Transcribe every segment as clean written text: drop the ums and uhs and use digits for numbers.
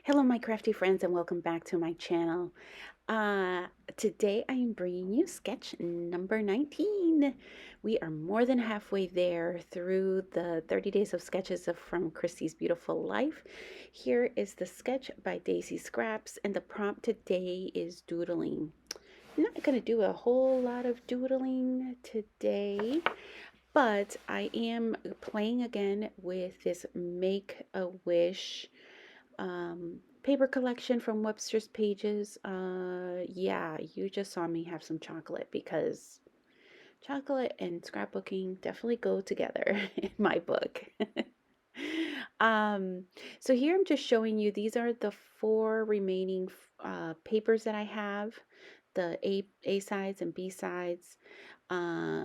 Hello, my crafty friends, and welcome back to my channel. Uh, Today I am bringing you sketch number 19. We are more than halfway there through the 30 days of sketches from Christy's Beautiful Life. Here is the sketch by Daisy Scraps, and the prompt today is doodling. I'm not going to do a whole lot of doodling today, but I am playing again with this Make-A-Wish paper collection from Webster's Pages. Yeah, you just saw me have some chocolate because chocolate and scrapbooking definitely go together in my book. um, so here I'm just showing you, these are the four remaining papers that I have, the A sides and B sides. Uh,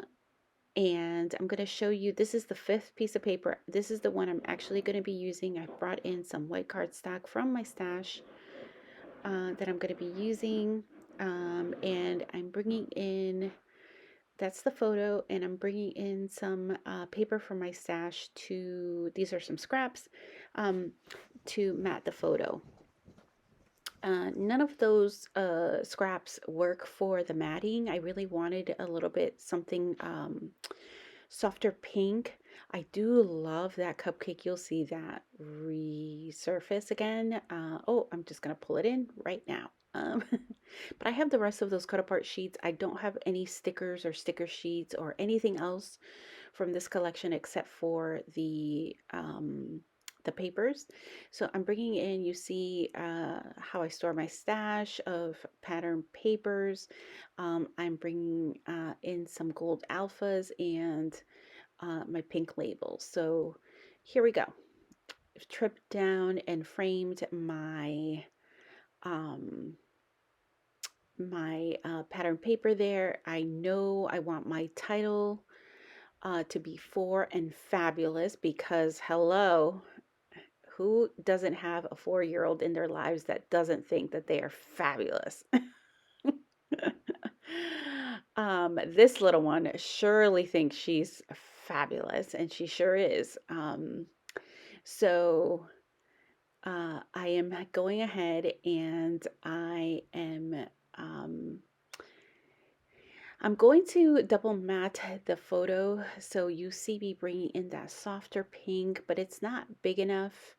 and I'm going to show you, this is the fifth piece of paper. This is the one I'm actually going to be using. I brought in some white cardstock from my stash that I'm going to be using, and I'm bringing in, that's the photo, and I'm bringing in some paper from my stash to, these are some scraps, to mat the photo. None of those scraps work for the matting. I really wanted a little bit something softer pink. I do love that cupcake. You'll see that resurface again. Oh, I'm just going to pull it in right now. But I have the rest of those cut apart sheets. I don't have any stickers or sticker sheets or anything else from this collection except for the papers. So I'm bringing in, you see how I store my stash of pattern papers. I'm bringing in some gold alphas and my pink labels. So here we go. I've tripped down and framed my pattern paper there. I know I want my title to be For and Fabulous because hello, who doesn't have a 4-year-old in their lives that doesn't think that they are fabulous? This little one surely thinks she's fabulous, and she sure is. So I am going ahead and um, I'm going to double matte the photo. So you see me bringing in that softer pink, but it's not big enough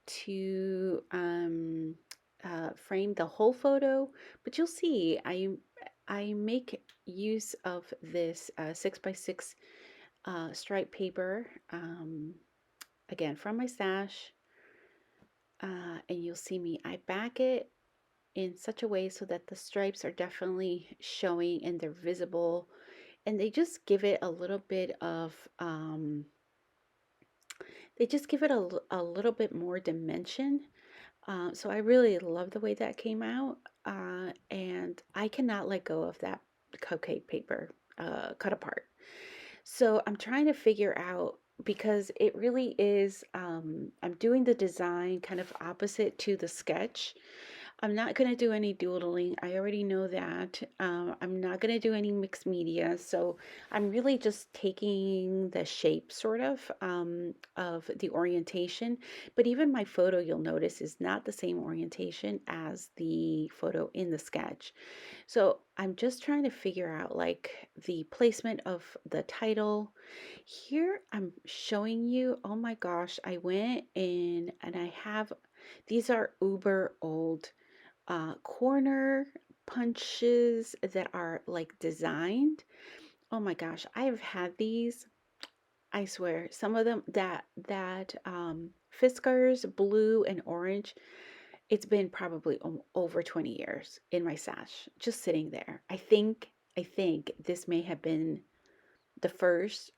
to frame the whole photo. But you'll see I make use of this 6x6 stripe paper, again from my stash, and you'll see me, I back it in such a way so that the stripes are definitely showing and they're visible, and they just give it a little bit of they just give it a little bit more dimension. So I really love the way that came out, and I cannot let go of that cupcake paper cut apart. So I'm trying to figure out, because it really is, I'm doing the design kind of opposite to the sketch. I'm not going to do any doodling. I already know that. I'm not going to do any mixed media. So I'm really just taking the shape sort of the orientation. But even my photo, you'll notice, is not the same orientation as the photo in the sketch. So I'm just trying to figure out like the placement of the title. Here I'm showing you, oh my gosh, I went in and I have, these are uber old corner punches that are like designed. Oh my gosh, I have had these. I swear, some of them that Fiskars blue and orange. It's been probably over 20 years in my stash, just sitting there. I think this may have been the first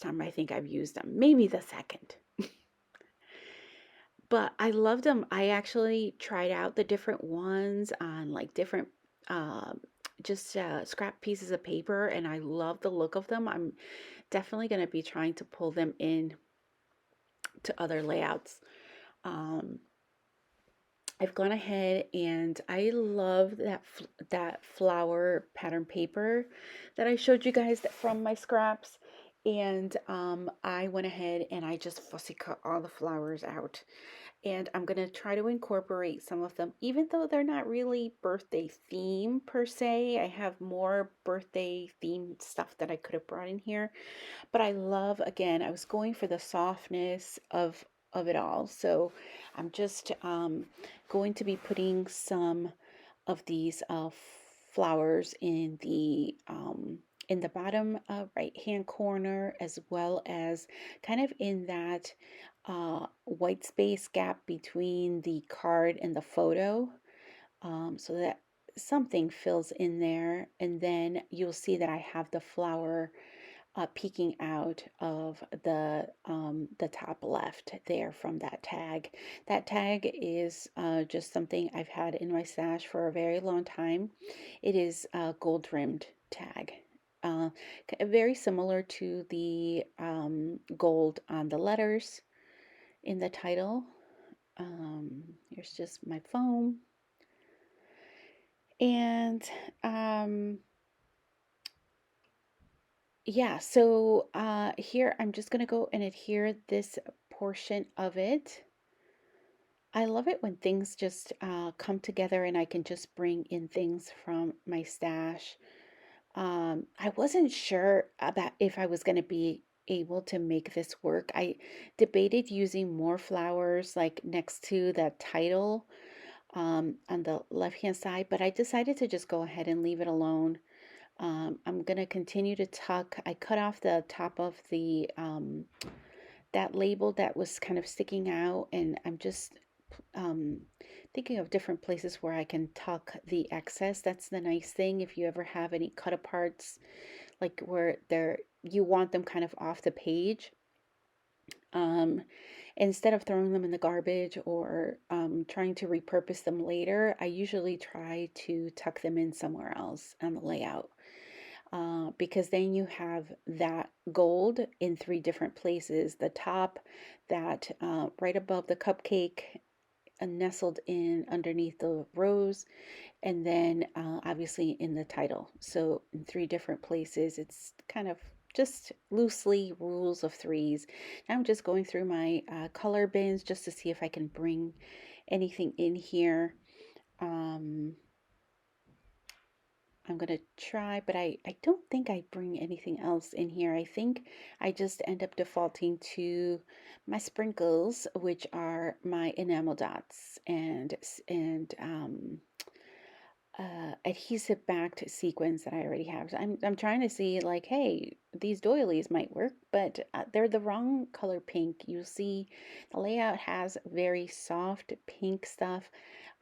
time I think I've used them, maybe the second. But I loved them. I actually tried out the different ones on like different uh, just scrap pieces of paper, and I love the look of them. I'm definitely going to be trying to pull them in to other layouts. Um, I've gone ahead and I love that flower pattern paper that I showed you guys that from my scraps. And I went ahead and I just fussy cut all the flowers out. and I'm going to try to incorporate some of them, even though they're not really birthday theme per se. I have more birthday themed stuff that I could have brought in here, but I love, again, I was going for the softness of it all. So I'm just going to be putting some of these flowers in the bottom right hand corner, as well as kind of in that white space gap between the card and the photo, so that something fills in there. And then you'll see that I have the flower peeking out of the top left there from that tag. That tag is just something I've had in my stash for a very long time. It is a gold rimmed tag. Uh, Very similar to the gold on the letters in the title. Here's just my foam. And yeah, so here I'm just going to go and adhere this portion of it. I love it when things just come together and I can just bring in things from my stash. I wasn't sure about if I was going to be able to make this work. I debated using more flowers like next to the title on the left hand side, but I decided to just go ahead and leave it alone. I'm gonna continue to tuck. I cut off the top of the that label that was kind of sticking out, and I'm just um, thinking of different places where I can tuck the excess. That's the nice thing if you ever have any cut aparts, like where they're you want them kind of off the page. Um, Instead of throwing them in the garbage or trying to repurpose them later, I usually try to tuck them in somewhere else on the layout. Because then you have that gold in three different places. The top, that right above the cupcake, nestled in underneath the rose, and then obviously in the title. So in three different places, it's kind of just loosely rules of threes. Now I'm just going through my color bins just to see if I can bring anything in here. Um, I'm gonna try, but I don't think I bring anything else in here. I think I just end up defaulting to my sprinkles, which are my enamel dots and adhesive backed sequins that I already have. So I'm trying to see like, hey, these doilies might work, but they're the wrong color pink. You'll see the layout has very soft pink stuff.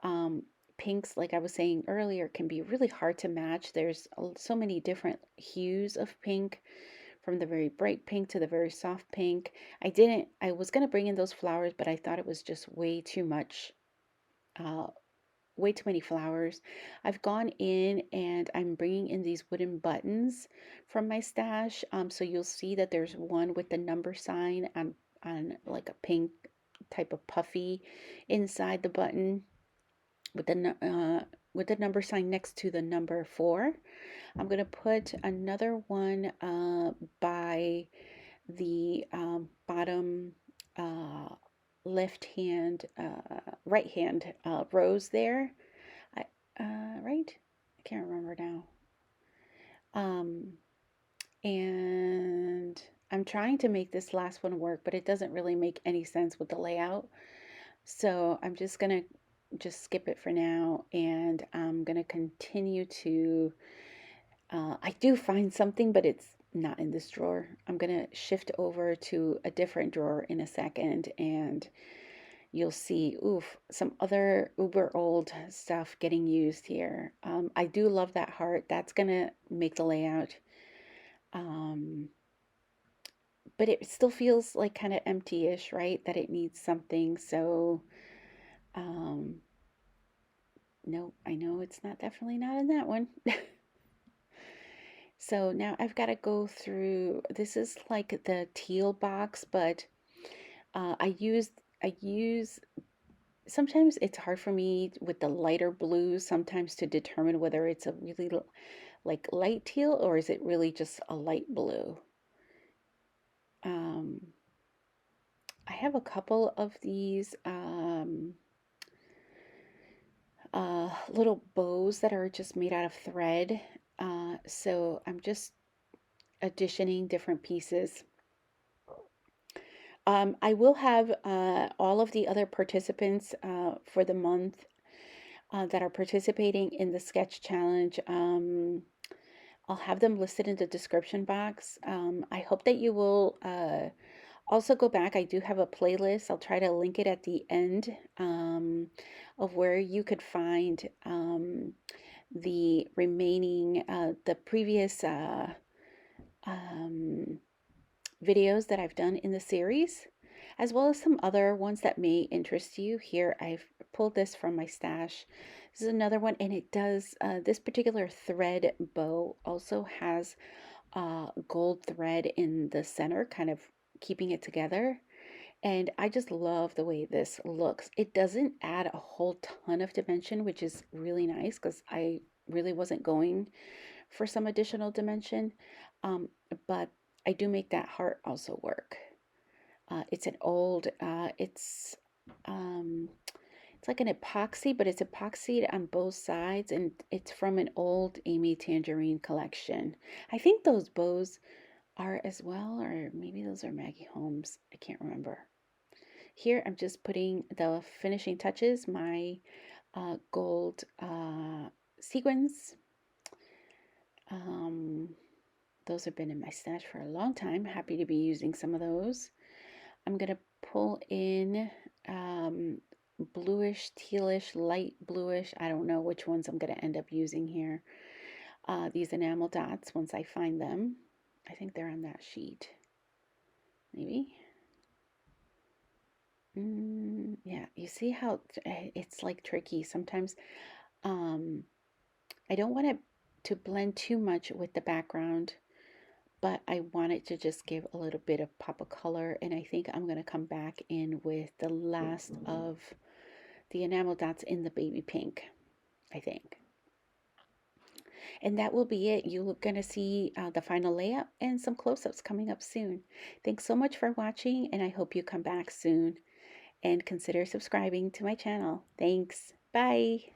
Um, Pinks, like I was saying earlier, can be really hard to match. There's so many different hues of pink, from the very bright pink to the very soft pink. I was gonna bring in those flowers, but I thought it was just uh, way too many flowers. I've gone in and I'm bringing in these wooden buttons from my stash. So you'll see that there's one with the number sign on like a pink type of puffy inside the button with the number sign next to the number 4. I'm going to put another one by the bottom uh, left hand, right hand rows there. I, right? I can't remember now. Um, and I'm trying to make this last one work, but it doesn't really make any sense with the layout. So I'm just gonna just skip it for now, and I'm gonna continue to. I do find something, but it's not in this drawer. I'm gonna shift over to a different drawer in a second, and you'll see, oof, some other uber old stuff getting used here. I do love that heart. That's gonna make the layout. Um, but it still feels like kind of empty-ish, right? That it needs something. So, um, no, I know it's not definitely not in that one. So now I've got to go through, this is like the teal box, but I use sometimes it's hard for me with the lighter blues sometimes to determine whether it's a really like light teal or is it really just a light blue. Um, I have a couple of these little bows that are just made out of thread. So I'm just additioning different pieces. I will have all of the other participants for the month that are participating in the sketch challenge. I'll have them listed in the description box. I hope that you will also go back. I do have a playlist. I'll try to link it at the end of where you could find the remaining, the previous um, videos that I've done in the series, as well as some other ones that may interest you. Here, I've pulled this from my stash. This is another one, and it does, this particular thread bow also has gold thread in the center, kind of keeping it together. And I just love the way this looks. It doesn't add a whole ton of dimension, which is really nice because I really wasn't going for some additional dimension. Um, but I do make that heart also work. It's an old, um, it's like an epoxy, but it's epoxied on both sides, and it's from an old Amy Tangerine collection. I think those bows are as well, or maybe those are Maggie Holmes. I can't remember. Here I'm just putting the finishing touches, my gold sequins. Um, those have been in my stash for a long time. Happy to be using some of those. I'm going to pull in bluish, tealish, light bluish. I don't know which ones I'm going to end up using here. These enamel dots, once I find them. I think they're on that sheet. Maybe. Yeah, you see how it's like tricky. Sometimes I don't want it to blend too much with the background, but I want it to just give a little bit of pop of color. And I think I'm going to come back in with the last of the enamel dots in the baby pink, I think. And that will be it. You're going to see the final layout and some close-ups coming up soon. Thanks so much for watching, and I hope you come back soon and consider subscribing to my channel. Thanks. Bye.